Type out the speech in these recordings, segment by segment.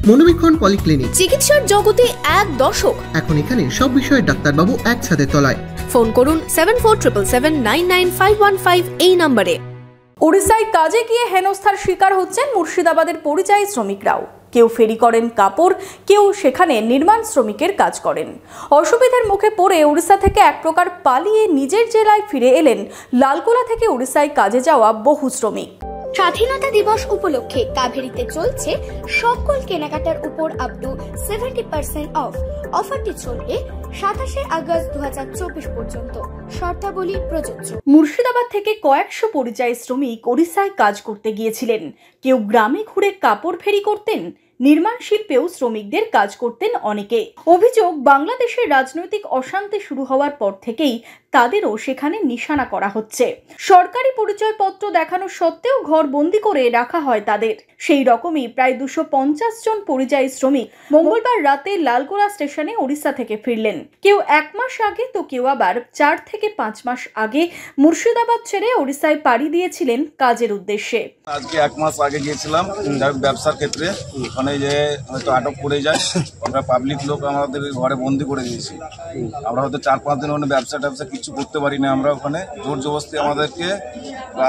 মনোবীক্ষণ polyclinic, চিকিৎসার জগতে এক দশক। এখন এখানে সব বিষয়ে ডাক্তারবাবু এক ছাদের তলায়। ফোন করুন 7477799515 এই নম্বরে। ওড়িশায় কাজে গিয়ে হেনস্থার শিকার হচ্ছেন মুর্শিদাবাদের পরিযায়ী শ্রমিকরাও। কেউ ফেরি করেন কাপড়, কেউ সেখানে নির্মাণ শ্রমিকের কাজ করেন। অসুবিধার মুখে পড়ে ওড়িশা থেকে এক প্রকার পালিয়ে নিজের জেলায় ফিরে এলেন লালগোলা থেকে ওড়িশায় কাজে যাওয়া বহু শ্রমিক। স্বাধীনতা দিবস উপলক্ষে কাভেরিতে চলছে সকল কেনাকাটার উপর আপ টু 70% অফ। অফারটি চলবে 27 আগস্ট 2024 পর্যন্ত। শর্তাবলী প্রযোজ্য। মুর্শিদাবাদ থেকে কয়েকশো পরিযায়ী শ্রমিক ওড়িশায় কাজ করতে গিয়েছিলেন। কেউ গ্রামে ঘুরে কাপড় ফেরি করতেন, নির্মাণ শিল্পেও শ্রমিকদের কাজ করতেন অনেকে। অভিযোগ, বাংলাদেশের রাজনৈতিক অশান্তি শুরু হওয়ার পর থেকেই তাদেরও সেখানে নিশানা করা হচ্ছে। সরকারি পরিচয়পত্র দেখানো সত্ত্বেও ঘর বন্দি করে রাখা হয় তাদের। সেই রকমই প্রায় 250 জন পরিযায়ী শ্রমিক মঙ্গলবার রাতে লালগোলা স্টেশনে ওড়িশা থেকে ফিরলেন। কেউ 1 মাস আগে তো কেউ আবার 4 থেকে 5 মাস আগে মুর্শিদাবাদ ছেড়ে ওড়িশায় পাড়ি দিয়েছিলেন কাজের উদ্দেশ্যে। আজকে 1 মাস আগে গিয়েছিলাম ব্যবসার ক্ষেত্রে, ওখানে যে হয়তো আটক করে যায়, আমরা পাবলিক লোক আমাদের ঘরে বন্দি করে দিয়েছি। আমরা হয়তো 4-5 দিন ওখানে ব্যবসা কিছু করতে পারি না। আমরা ওখানে জোর জবরদস্তি আমাদেরকে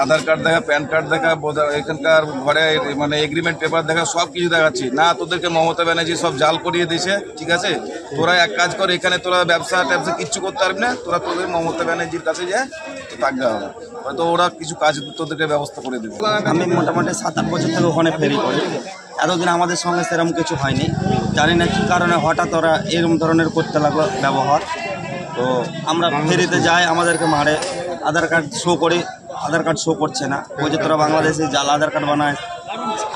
আধার কার্ড দেখা, প্যান কার্ড দেখা, এখানকার ঘরে মানে এগ্রিমেন্ট পেপার দেখা, সব কিছু দেখাচ্ছি না। তোদেরকে মমতা ব্যানার্জি সব জাল করিয়ে দিয়েছে, ঠিক আছে? তোরা এক কাজ কর, এখানে তোরা ব্যবসা কিচ্ছু করতে পারবি না, তোরা তোদের মমতা ব্যানার্জির কাছে যায় থাকতে হবে, হয়তো ওরা কিছু কাজ তোদেরকে ব্যবস্থা করে দেবে। আমি মোটামুটি 7-8 বছর থেকে ওখানে ফেরি করি। এতদিন আমাদের সঙ্গে সেরকম কিছু হয়নি, জানি না কী কারণে হঠাৎ ওরা এরকম ধরনের করতে লাগলো ব্যবহার। তো আমরা ফেরিতে যাই, আমাদেরকে মারে, আধার কার্ড শো করি, আধার কার্ড শো করছে না। ওই যে তোরা বাংলাদেশে জাল আধার কার্ড বানায়,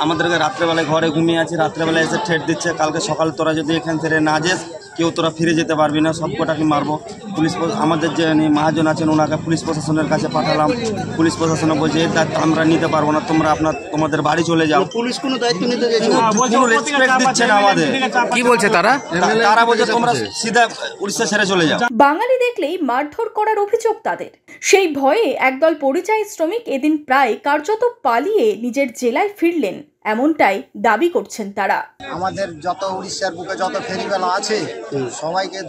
আমাদেরকে রাত্রেবেলায় ঘরে ঘুমিয়ে আছি, রাত্রেবেলায় এসে ঠেট দিচ্ছে, কালকে সকাল তোরা যদি এখান থেকে না যাস কেউ তোরা ফিরে যেতে পারবি না, সব কটাকে মারবো। পুলিশ আমাদের যে মহাজন আছেন ওনাকে পুলিশ প্রশাসনের কাছে পাঠালাম। পুলিশ প্রশাসনে বলছে এর দায়িত্ব আমরা নিতে পারবো না, তোমরা তোমাদের বাড়ি চলে যাও। পুলিশ কোনো দায়িত্ব নিতে দিচ্ছে না আমাদের। কি বলছে তারা? তারা বলছে তোমরা সিধা উড়িষ্যা ছেড়ে চলে যাও। বাঙালি দেখলেই মারধর করার অভিযোগ তাদের। সেই ভয়ে একদল পরিযায়ী শ্রমিক এদিন প্রায় কার্যত পালিয়ে নিজের জেলায় ফিরলেন, এমনটাই দাবি করছেন তারা। আমাদের যত উড়িষ্যার বুকে যত ফেরিওয়ালা আছে সবাইকে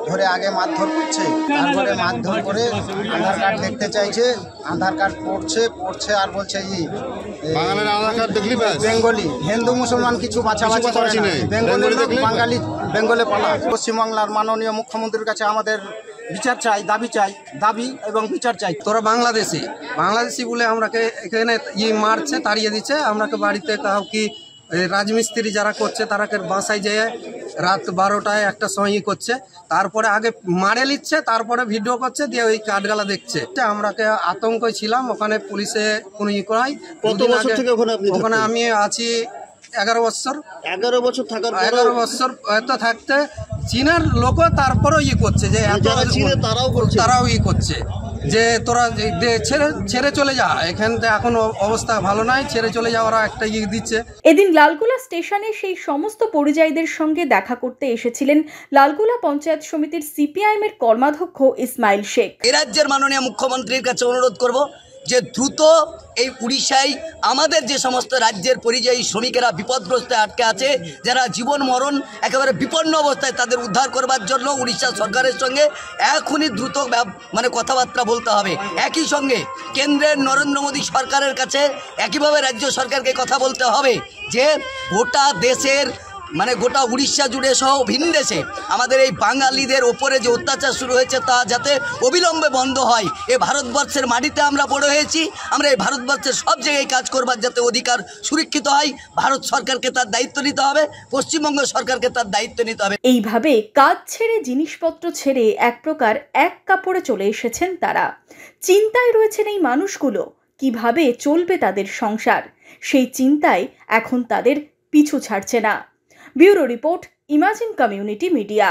ধরে আগে মারধর করছে, তারপরে মারধর করে আধার কার্ড দেখতে চাইছে, আধার কার্ড পড়ছে আর বলছে বেঙ্গলি, হিন্দু মুসলমান কিছু বাছাবাছি করে না, বেঙ্গলি বেঙ্গলে পালা। পশ্চিমবাংলার মাননীয় মুখ্যমন্ত্রীর কাছে আমাদের বিচার চাই, দাবি এবং বিচার চাই। তোরা বাংলাদেশি বলে আমরাকে এখানে মারছে, তাড়িয়ে দিচ্ছে। আমরাকে বাড়িতে কাউ কি রাজমিস্ত্রি যারা করছে তারাকে বাসায় যেয়ে রাত 12টায় একটা সময় করছে, তারপরে আগে মারে নিচ্ছে, তারপরে ভিডিও করছে, দিয়ে ওই কাঠগালা দেখছে। আমরাকে আতঙ্কে ছিলাম, ওখানে পুলিশে কোনো করাই। কত বছর থেকে ওখানে আমি আছি 11 বছর। 11 বছর থাকার 11 বছর এত থাকতে চীনের লোক তারপরেও করছে যে তারাও করছে যে তোরা ছেড়ে চলে যা, এখান থেকে এখন অবস্থা ভালো নাই, ছেড়ে চলে যাওয়ার একটা দিচ্ছে। এদিন লালগোলা স্টেশনে সেই সমস্ত পরিযায়ীদের সঙ্গে দেখা করতে এসেছিলেন লালগোলা পঞ্চায়েত সমিতির সিপিআইএম এর কর্মাধ্যক্ষ ইসমাইল শেখ। এ রাজ্যের মাননীয় মুখ্যমন্ত্রীর কাছে অনুরোধ করব যে দ্রুত এই উড়িষ্যায় আমাদের যে সমস্ত রাজ্যের পরিযায়ী শ্রমিকেরা বিপদগ্রস্তে আটকে আছে, যারা জীবন মরণ একেবারে বিপন্ন অবস্থায়, তাদের উদ্ধার করবার জন্য উড়িষ্যা সরকারের সঙ্গে এখনই দ্রুত কথাবার্তা বলতে হবে। একই সঙ্গে কেন্দ্রের নরেন্দ্র মোদী সরকারের কাছে একইভাবে রাজ্য সরকারকে কথা বলতে হবে যে গোটা দেশের গোটা উড়িষ্যা জুড়ে সহ ভিন দেশে আমাদের এই বাঙালিদের ওপরে যে অত্যাচার শুরু হয়েছে তা যাতে অবিলম্বে বন্ধ হয়। এ ভারতবর্ষের মাটিতে আমরা বড় হয়েছি, আমরা এই ভারতবর্ষের সব জায়গায় কাজ করবার যাতে অধিকার সুরক্ষিত হয়, ভারত সরকারকে তার দায়িত্ব নিতে হবে, পশ্চিমবঙ্গ সরকারকে তার দায়িত্ব নিতে হবে। এইভাবে কাজ ছেড়ে জিনিসপত্র ছেড়ে এক প্রকার এক কাপড়ে চলে এসেছেন তারা। চিন্তায় রয়েছেন এই মানুষগুলো, কিভাবে চলবে তাদের সংসার, সেই চিন্তায় এখন তাদের পিছু ছাড়ছে না। Bureau report, imagine community media.